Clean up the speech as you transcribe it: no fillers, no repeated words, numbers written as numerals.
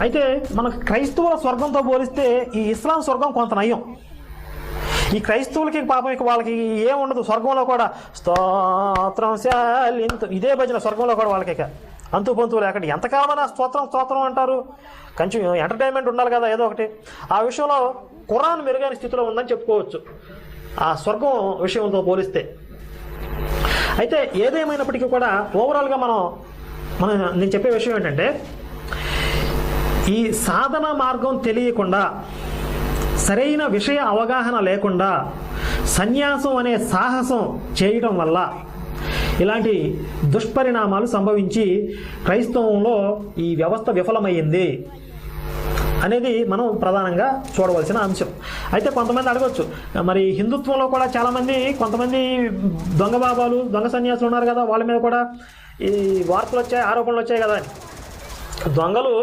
అయితే మనకు క్రైస్తవుల స్వర్గంతో పోలిస్తే ఈ ఇస్లాం స్వర్గం కొంత నయం. ఈ క్రైస్తవులకి పాపం ఇక వాళ్ళకి ఏముండదు స్వర్గంలో కూడా. స్తోత్రం శాలింతు ఇదే భజన స్వర్గంలో కూడా వాళ్ళకి ఇక అంతు పంతువులు ఎక్కడ ఎంతకాలమైనా స్తోత్రం స్తోత్రం అంటారు. కొంచెం ఎంటర్టైన్మెంట్ ఉండాలి కదా ఏదో ఒకటి. ఆ విషయంలో ఖురాన్ మెరుగైన స్థితిలో ఉందని చెప్పుకోవచ్చు ఆ స్వర్గం విషయంతో పోలిస్తే. అయితే ఏదేమైనప్పటికీ కూడా ఓవరాల్గా నేను చెప్పే విషయం ఏంటంటే, ఈ సాధన మార్గం తెలియకుండా, సరైన విషయ అవగాహన లేకుండా సన్యాసం అనే సాహసం చేయడం వల్ల ఇలాంటి దుష్పరిణామాలు సంభవించి క్రైస్తవంలో ఈ వ్యవస్థ విఫలమైంది అనేది మనం ప్రధానంగా చూడవలసిన అంశం. అయితే కొంతమంది అడగవచ్చు, మరి హిందుత్వంలో కూడా కొంతమంది దొంగ బాబాలు దొంగ సన్యాసులు ఉన్నారు కదా, వాళ్ళ మీద కూడా ఈ వార్తలు వచ్చాయి, ఆరోపణలు వచ్చాయి కదా అని. దొంగలు